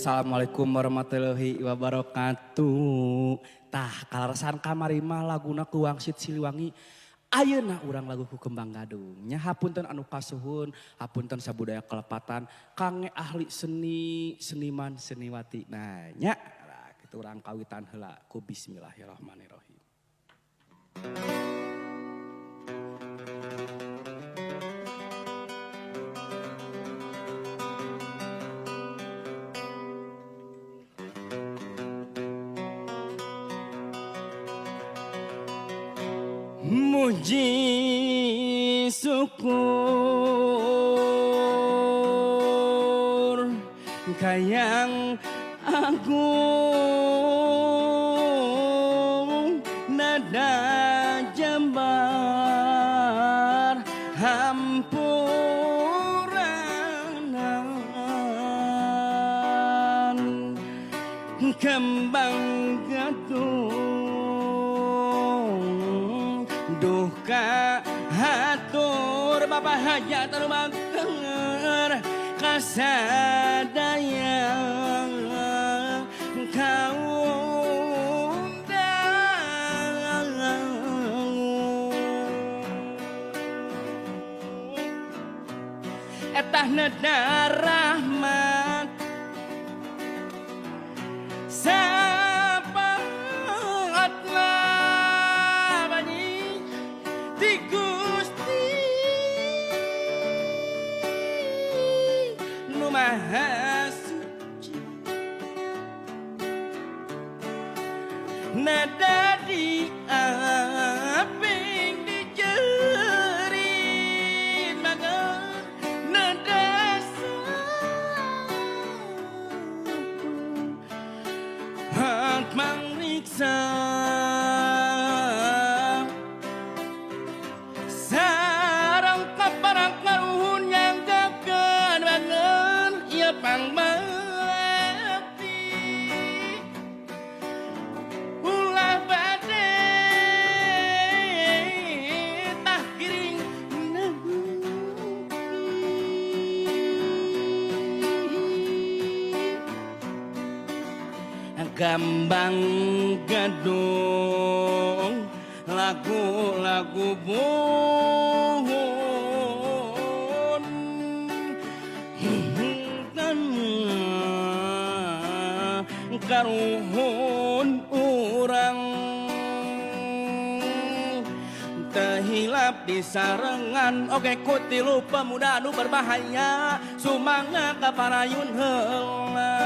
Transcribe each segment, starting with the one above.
Assalamualaikum warahmatullahi wabarakatuh. Tah kalarasan kamari mah laguna ku Wangsit Siliwangi. Ayeuna urang lagu ku Kembang Gadung. Nya hapunten anu kasuhun, hapunten sabudaya kelepatan, kange ahli seni, seniman, seniwati. Nah, nya kitu urang kawitan heula ku bismillahirrahmanirrahim. Muji syukur kayang agung nada jambar hampuranan kembang gadung duka hatur bapak hajat rumangkeun kasadaya kaundang etah nada rahmat Maha suci nada di aping dijerit magan nada sampun hak mangriksa sarang kaparak ngaruhun yang gaggan banget pang mati ulah bade tah giring Kembang Gadung lagu-lagu buhun karuhun urang tehilap di sarengan oge kutilu pemuda anu berbahaya sumangga kaparayun heula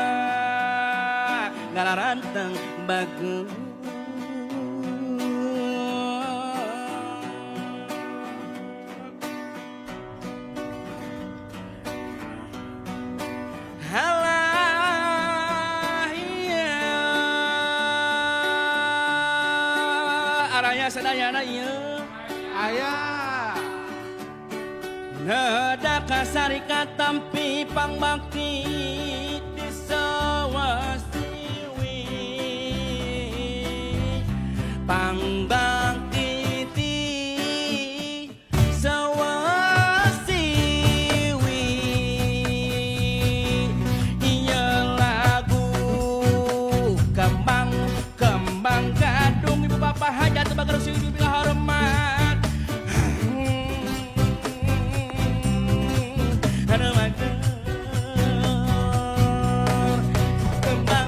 ngalaranteng bageus araya sadayana ieu aya nada kasarika tampi pangbakti di sawasiwi pangbakti ti sawasiwi ieu lagu kembang gadung ibu bapak hajat sebagai rusi bila hormat ada mager kembang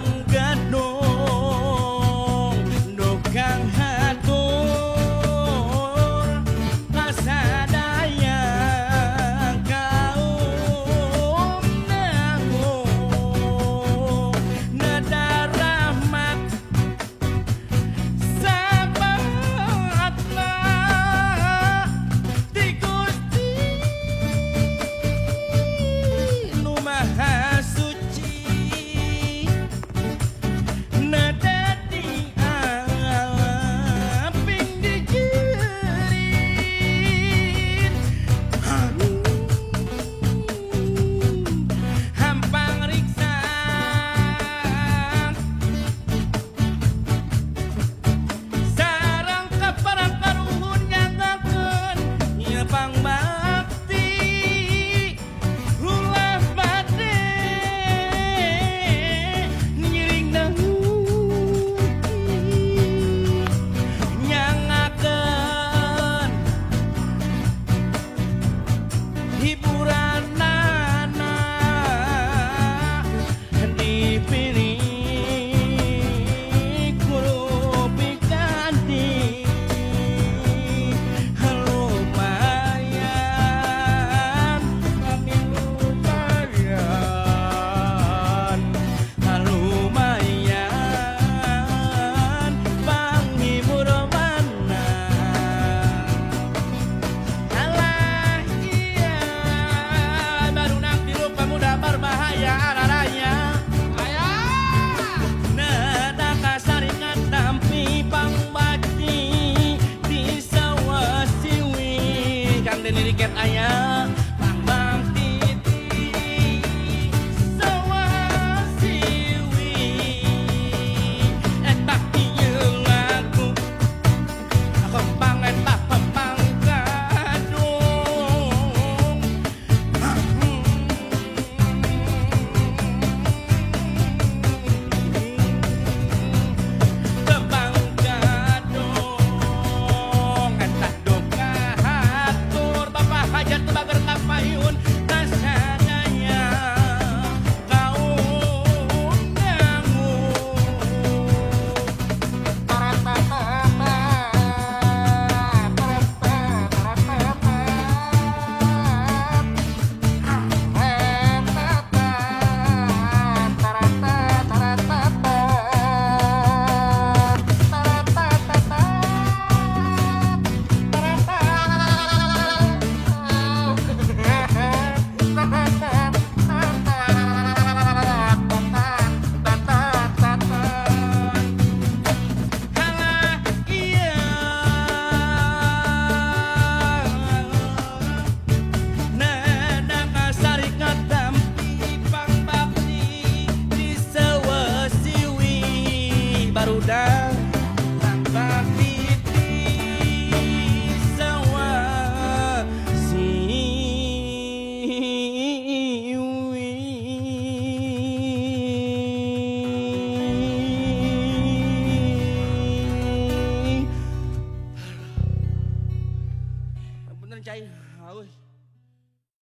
teh niriket aya.